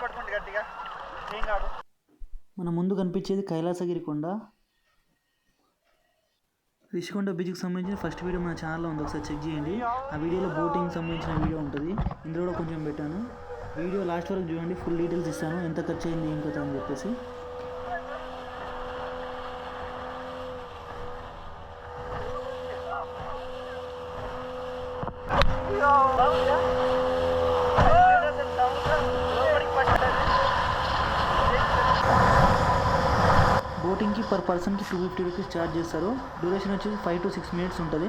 పట్టుకోండి గట్టిగా, ఏం కాదు. మన ముందు కనిపించేది కైలాసగిరి కొండ. రిషికొండ బీచ్కి సంబంధించిన ఫస్ట్ వీడియో మన ఛానల్లో ఉంది, ఒకసారి చెక్ చేయండి. ఆ వీడియోలో బోటింగ్ సంబంధించిన వీడియో ఉంటుంది, ఇందులో కూడా కొంచెం పెట్టాను. వీడియో లాస్ట్ వరకు చూడండి, ఫుల్ డీటెయిల్స్ ఇస్తాను, ఎంత ఖర్చు అయింది ఏం కదా అని చెప్పేసి. బోటింగ్కి పర్ పర్సన్కి 250 రూపీస్ ఛార్జ్ చేస్తారు. డ్యూరేషన్ వచ్చేసి 5 to 6 minutes ఉంటుంది.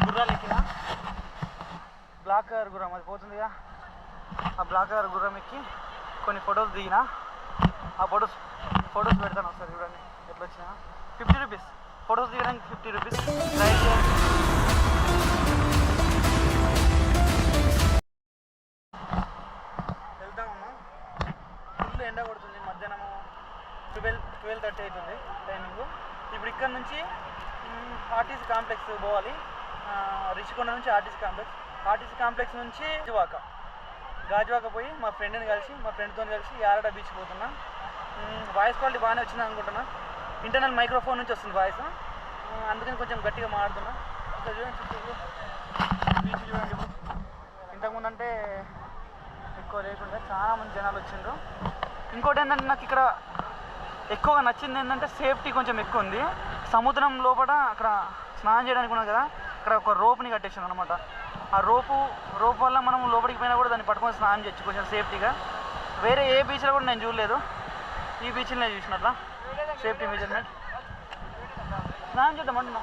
గుర్రాలు ఎక్కిన బ్లాక్ కలర్ గుర్రం అది పోతుందిగా, ఆ బ్లాక్ కలర్ గుర్రం ఎక్కి కొన్ని ఫొటోస్ దిగిన. ఆ ఫొటోస్ పెడతాను, ఒకసారి చూడండి ఎట్లా వచ్చినా. 50 రూపీస్ ఫొటోస్ దిగడానికి 50 రూపీస్. వెళ్తామమ్మా. ఫుల్ ఎండ కొడుతుంది, మధ్యాహ్నము 12:30 అవుతుంది టైమింగ్. ఇప్పుడు ఇక్కడ నుంచి ఆర్టీసీ కాంప్లెక్స్ పోవాలి. రిషికొండ నుంచి ఆర్టీసీ కాంప్లెక్స్ నుంచి గాజువాక పోయి మా ఫ్రెండ్తో కలిసి యారడ బీచ్ పోతున్నా. వాయిస్ క్వాలిటీ బాగానే వచ్చింది అనుకుంటున్నా. ఇంటర్నల్ మైక్రోఫోన్ నుంచి వస్తుంది వాయిస్, అందుకని కొంచెం గట్టిగా మాట్లాడుతున్నా. ఇక్కడ చూడండి, చుట్టూ బీచ్ చూడండి. ఇంతకుముందు అంటే ఎక్కువ లేకుండా చాలా మంది జనాలు వచ్చిండ్రు. ఇంకోటి ఏంటంటే నాకు ఇక్కడ ఎక్కువగా నచ్చింది ఏంటంటే సేఫ్టీ కొంచెం ఎక్కువ ఉంది. సముద్రం లోపల అక్కడ స్నానం చేయడానికి ఉన్నది కదా, అక్కడ ఒక రోప్ని కట్టేసాను అనమాట. ఆ రోప్ వల్ల మనం లోపలికి పోయినా కూడా దాన్ని పట్టుకొని స్నానం చేయొచ్చు కొంచెం సేఫ్టీగా. వేరే ఏ బీచ్లో కూడా నేను చూడలేదు, ఈ బీచ్లో నేను చూసినట్లా సేఫ్టీ మెజర్మెంట్. స్నానం చేద్దామంటున్నా.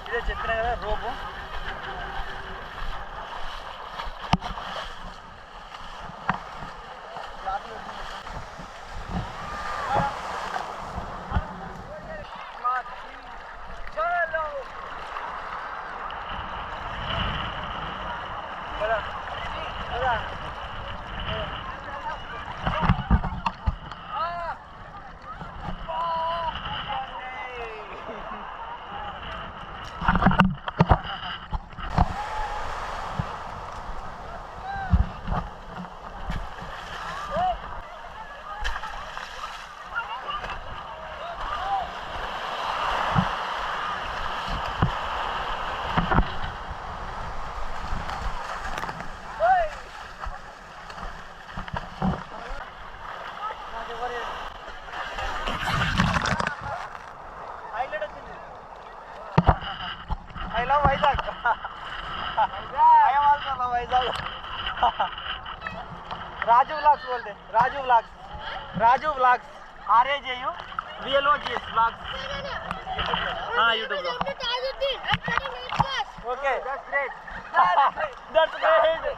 ఇదే చెప్పినా కదా rope. I love Vizag. I am also love Vizag. Raju Vlogs बोलते हैं. Raju Vlogs. RAJU VLOGS Vlogs. हाँ YouTube vlog. Okay. That's great. That's great.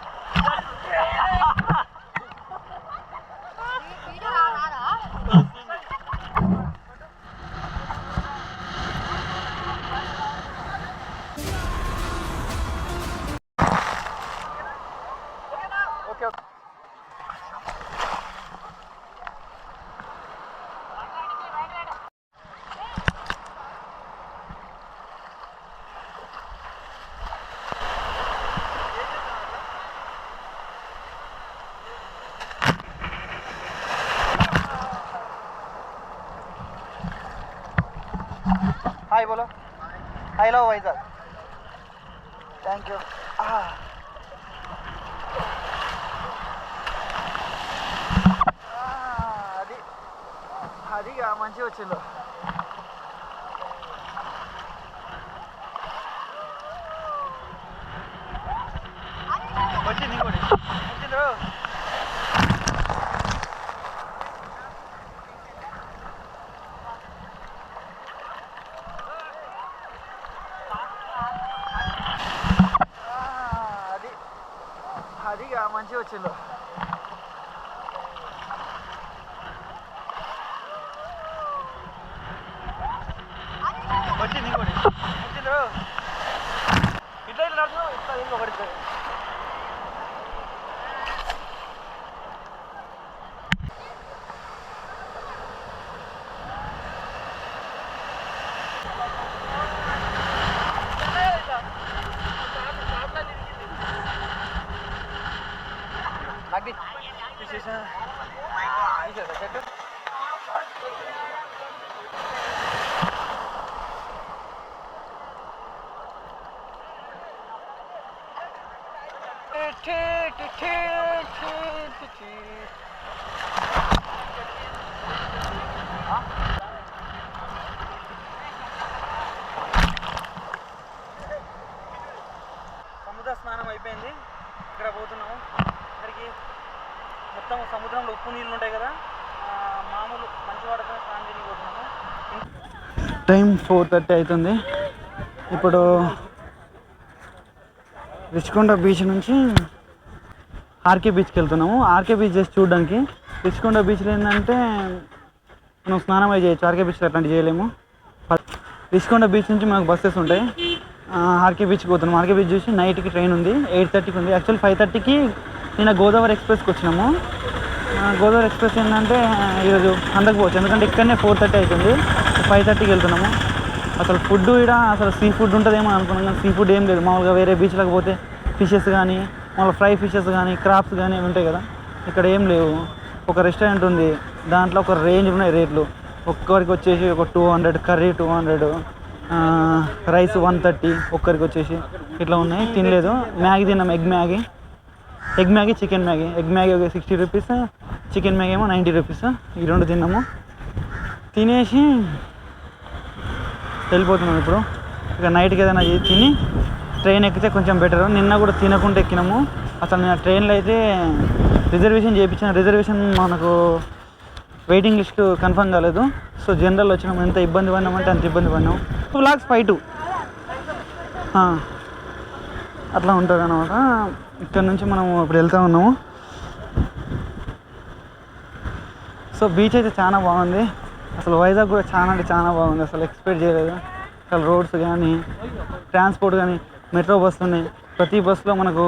हाय बोलो. I love Vizag. Thank you. అది మంచిగా వచ్చిందో. వచ్చింది ఇంకోటి వచ్చిందో. అది మంచిగా వచ్చిందో. వచ్చింది ఇంకోటి వచ్చిందో. ఇట్లా నడుచు, ఇట్లా ఒకటి చెట్టు సముద్ర స్నానం అయిపోయింది. ఇక్కడ పోతున్నాము. ఇక్కడికి మొత్తం సముద్రంలో ఉప్పు నీళ్ళు ఉంటాయి కదా, మామూలు మంచి వాటితో స్నానం చేయడానికి పోతున్నాము. టైం 4:30 అవుతుంది. ఇప్పుడు రిషికొండ బీచ్ నుంచి ఆర్కే బీచ్కి వెళ్తున్నాము. ఆర్కే బీచ్ చేసి చూడడానికి. రిషికొండ బీచ్లో ఏంటంటే మనం స్నానం అయి చేయొచ్చు, ఆర్కే బీచ్లో అట్లాంటివి చేయలేము. రిషికొండ బీచ్ నుంచి మనకు బస్సెస్ ఉంటాయి. ఆర్కే బీచ్కి పోతున్నాం. ఆర్కే బీచ్ చూసి నైట్కి ట్రైన్ ఉంది, 8:30కి ఉంది. యాక్చువల్ 5:30కి నిన్న గోదావరి ఎక్స్ప్రెస్కి వచ్చినాము. గోదావరి ఎక్స్ప్రెస్ ఏంటంటే ఈరోజు అందకపోవచ్చు, ఎందుకంటే ఇక్కడనే 4:30 అవుతుంది. 5:30కి వెళ్తున్నాము. అసలు ఫుడ్ ఇక్కడ అసలు సీ ఫుడ్ ఉంటుందేమో అనుకున్నాం, కానీ సీ ఫుడ్ ఏం లేదు. మామూలుగా వేరే బీచ్లకు పోతే ఫిషెస్ కానీ మామూలుగా ఫ్రై ఫిషెస్ కానీ క్రాప్స్ కానీ అవి ఉంటాయి కదా, ఇక్కడ ఏం లేవు. ఒక రెస్టారెంట్ ఉంది, దాంట్లో ఒక రేంజ్ ఉన్నాయి రేట్లు. ఒక్కరికి వచ్చేసి ఒక 200, కర్రీ 200, రైస్ 130 ఒక్కరికి వచ్చేసి ఇట్లా ఉన్నాయి. తినలేదు. మ్యాగీ తిన్నాం, egg Maggi, chicken Maggi. Egg Maggi ఒక 60 రూపీస్, చికెన్ మ్యాగీ ఏమో 90 రూపీస్. ఈ రెండు తిన్నాము. తినేసి వెళ్ళిపోతున్నాం ఇప్పుడు. ఇక నైట్కి ఏదైనా తిని ట్రైన్ ఎక్కితే కొంచెం బెటర్. నిన్న కూడా తినకుండా ఎక్కినాము. అసలు నేను ట్రైన్లో అయితే రిజర్వేషన్ చేయించిన, రిజర్వేషన్ మనకు వెయిటింగ్ లిస్ట్ కన్ఫర్మ్ కాలేదు. సో జనరల్ వచ్చినాము. ఎంత ఇబ్బంది పడినామంటే అంత ఇబ్బంది పడినాము. 2,5 అట్లా ఉంటుంది అన్నమాట. ఇక్కడ నుంచి మనం ఇప్పుడు వెళ్తూ ఉన్నాము. సో బీచ్ అయితే చాలా బాగుంది. అసలు వైజాగ్ కూడా చాలా అంటే చాలా బాగుంది. అసలు ఎక్స్పెక్ట్ చేయలేదు. అసలు రోడ్స్ కానీ ట్రాన్స్పోర్ట్ కానీ మెట్రో బస్సులు ఉన్నాయి. ప్రతి బస్సులో మనకు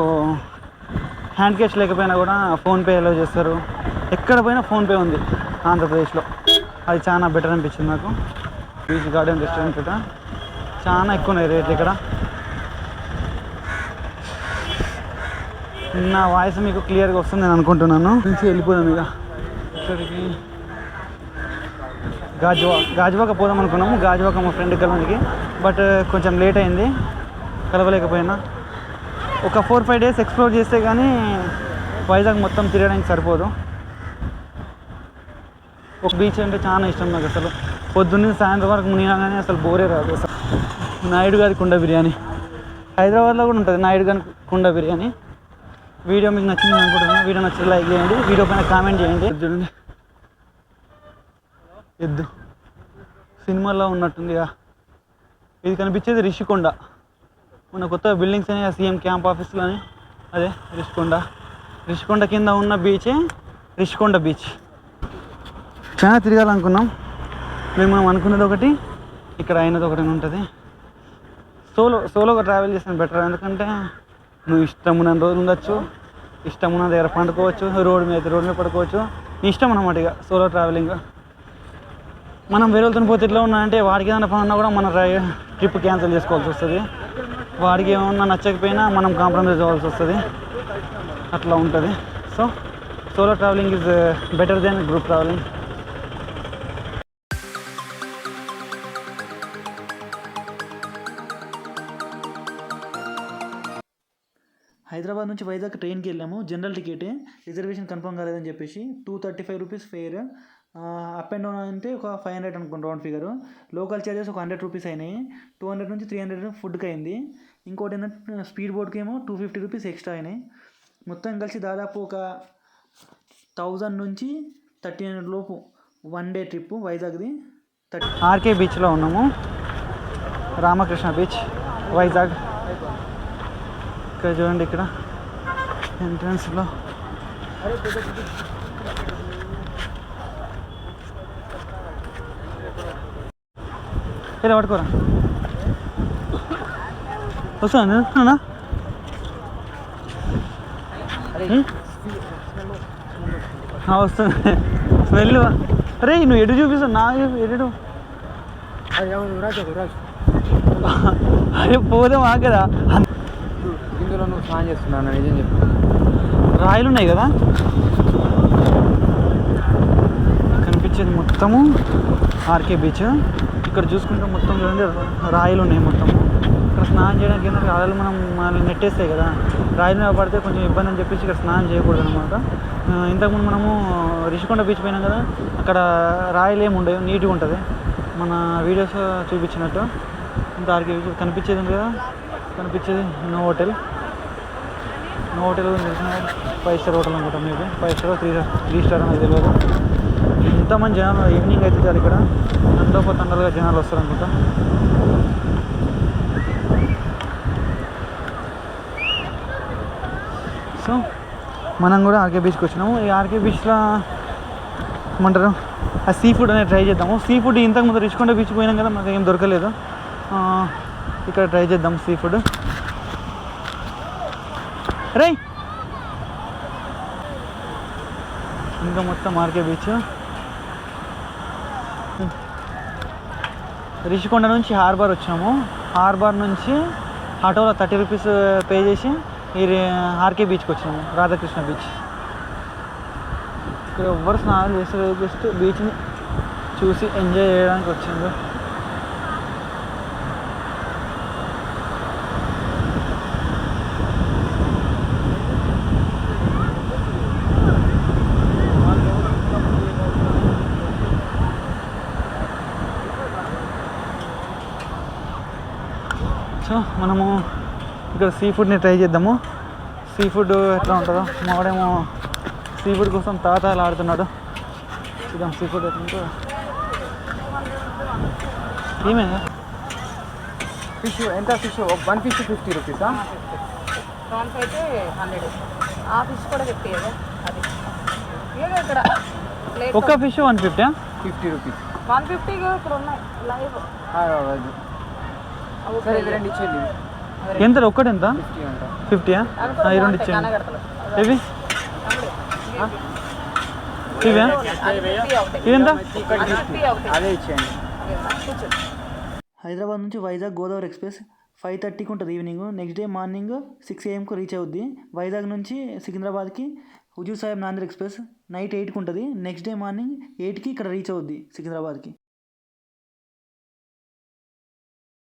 హ్యాండ్ క్యాష్ లేకపోయినా కూడా ఫోన్పే అలౌ చేస్తారు. ఎక్కడ పోయినా ఫోన్పే ఉంది ఆంధ్రప్రదేశ్లో. అది చాలా బెటర్ అనిపించింది నాకు. బీచ్ గార్డెన్ రెస్టారెంట్ ఇక్కడ చాలా ఎక్కువ ఉన్నాయి రేట్లు. ఇక్కడ నా వాయిస్ మీకు క్లియర్గా వస్తుంది నేను అనుకుంటున్నాను. నుంచి వెళ్ళిపోదాం ఇక. ఇక్కడికి గాజువాక పోదాం అనుకున్నాము. గాజువాక మా ఫ్రెండ్ కలవడానికి, బట్ కొంచెం లేట్ అయింది, కలవలేకపోయినా. ఒక 4-5 డేస్ ఎక్స్ప్లోర్ చేస్తే కానీ వైజాగ్ మొత్తం తిరగడానికి సరిపోదు. ఒక బీచ్ అంటే చాలా ఇష్టం నాకు. అసలు పొద్దున్నే సాయంత్రం వరకు మునిగానే అసలు బోరే రాదు. అసలు నాయుడు గారి కుండ బిర్యానీ హైదరాబాద్లో కూడా ఉంటుంది. నాయుడు గారి కుండ బిర్యానీ. వీడియో మీకు నచ్చింది అనుకుంటున్నాను. వీడియో నచ్చితే లైక్ చేయండి, వీడియో పైన కామెంట్ చేయండి. చూడండి, ఎద్దు సినిమాలో ఉన్నట్టుందిగా. ఇది కనిపించేది రిషికొండ. మన కొత్త బిల్డింగ్స్ అని సీఎం క్యాంప్ ఆఫీస్లో అని, అదే రిషికొండ. రిషికొండ కింద ఉన్న బీచే రిషికొండ బీచ్. చాలా తిరగాలనుకున్నాం. మనం అనుకున్నది ఒకటి, ఇక్కడ అయినది ఒకటి ఉంటుంది. సోలోగా ట్రావెల్ చేసిన బెటర్. ఎందుకంటే నువ్వు ఇష్టమున్న రోజులు ఉండొచ్చు, ఇష్టమున్న దగ్గర పండుకోవచ్చు, రోడ్ మీద పడుకోవచ్చు, నీ ఇష్టం అన్నమాట. ఇక సోలో ట్రావెలింగ్. మనం వేరే వాళ్ళతో పోతే ఎట్లా ఉన్నా అంటే వాడికి ఏదైనా పని ఉన్నా కూడా మన ట్రిప్ క్యాన్సిల్ చేసుకోవాల్సి వస్తుంది. వాడికి ఏమన్నా నచ్చకపోయినా మనం కాంప్రమైజ్ అవ్వాల్సి వస్తుంది. అట్లా ఉంటుంది. So solo travelling is better then group travelling. Hyderabad నుంచి వైజాగ్ ట్రైన్కి వెళ్ళాము. జనరల్ టికెటే, రిజర్వేషన్ కన్ఫర్మ్ కాలేదని చెప్పేసి 235 rupees fair. Up and down అంటే ఒక 500 అనుకోండి రౌండ్ ఫిగర్. లోకల్ చార్జెస్ ఒక 100 రూపీస్ అయినాయి. 200 నుంచి 300 ఫుడ్కి అయింది. ఇంకోటి ఏంటంటే స్పీడ్ బోట్కి ఏమో 250 రూపీస్ ఎక్స్ట్రా అయినాయి. మొత్తం కలిసి దాదాపు ఒక 1000 నుంచి 1300 లోపు 1 డే ట్రిప్ వైజాగ్ది. ఆర్కే బీచ్లో ఉన్నాము. రామకృష్ణ బీచ్ వైజాగ్. ఇక్కడ చూడండి, ఇక్కడ ఎంట్రన్స్లో ఇలా పట్టుకోరా వస్తాను వస్తుంది స్మెల్. అరే నువ్వు ఎటు చూపిస్తావు? నా ఎటు? అరే పోదాం ఆగదా. ఇందులో నువ్వు స్నానం చేస్తున్నాను నిజం చెప్పు. రాయలు ఉన్నాయి కదా. కనిపించేది మొత్తము ఆర్కే బీచ్. ఇక్కడ చూసుకుంటే మొత్తం చూడండి రాయిలు ఉన్నాయి మొత్తము. ఇక్కడ స్నానం చేయడానికి ఏంటంటే రాయలు మనల్ని నెట్టేస్తాయి కదా, రాయలు మీద పడితే కొంచెం ఇబ్బంది అని చెప్పేసి ఇక్కడ స్నానం చేయకూడదు అనమాట. ఇంతకుముందు మనము రిషికొండ బీచ్ పోయినాం కదా, అక్కడ రాయలు ఏమి ఉండవు, నీట్గా ఉంటుంది మన వీడియోస్ చూపించినట్టు. ఇంత ఆర్కే బీచ్ కనిపించేది ఉంది కదా, కనిపించేది నో హోటల్. నో హోటల్ తెలిసిన 5 స్టార్ హోటల్ అనుకుంటాం, మీకు 5 స్టార్ 3 స్టార్ అనేది తెలియదు. ఎంతమంది జనాలు ఈవినింగ్ అయితే చాలు ఇక్కడ తండలుగా జనాలు వస్తారు అనుకుంటా. సో మనం కూడా ఆర్కే బీచ్కి వచ్చినాము. ఈ ఆర్కే బీచ్లో ఏమంటారు ఆ సీ ఫుడ్ అనేది ట్రై చేద్దాము. సీ ఫుడ్ ఇంతకుముందు రిషికొండ బీచ్ పోయినాం కదా, మాకు ఏం దొరకలేదు. ఇక్కడ ట్రై చేద్దాం సీ ఫుడ్. రై ఇంకా మొత్తం ఆర్కే బీచ్. రిషికొండ నుంచి హార్బర్ వచ్చాము. హార్బర్ నుంచి ఆటోలో 30 రూపీస్ పే చేసి ఈ ఆర్కే బీచ్కి వచ్చాము, రాధాకృష్ణ బీచ్. ఇక్కడ ఎవ్వరు స్నానాలు చేస్తారు, జస్ట్ బీచ్ని చూసి ఎంజాయ్ చేయడానికి వచ్చింది. సో మనము ఇక్కడ సీ ఫుడ్ని ట్రై చేద్దాము. సీ ఫుడ్ ఎట్లా ఉంటుందో. మావాడేమో సీ ఫుడ్ కోసం తాతాలు ఆడుతున్నాడు. చూద్దాం సీ ఫుడ్ ఎట్లా ఉంటుందో. ఏమైందా ఫిష్ ఎంత? Fish 1 fish 50 రూపీసా? ప్రాన్స్ అయితే 100. ఆ ఫిష్ కూడా 50 కదా. అది ఏదో ఇక్కడ ఒక్క ఫిష్ 150? 50 రూపీస్. 150 ఇక్కడ ఉన్నాయి లైవ్. సరే ఇది 2 ఇచ్చేయండి. ఎంత ఒక్కటి ఎంత? 50 అంట. 50యా? ఈ 2 ఇచ్చేయండి. ఇవి ఇవే ఇవెంత? అదే ఇచ్చేయండి. హైదరాబాద్ నుంచి వైజాగ్ గోదావరి ఎక్స్ప్రెస్ 5:30కి ఉంటుంది evening. Next day morning 6 AM reach అవుద్ది. వైజాగ్ నుంచి సికింద్రాబాద్కి హుజూర్ సాహిబ్ నాందేడ్ ఎక్స్ప్రెస్ నైట్ 8కి ఉంటుంది. నెక్స్ట్ డే మార్నింగ్ 8కి ఇక్కడ రీచ్ అవుద్ది సికింద్రాబాద్కి.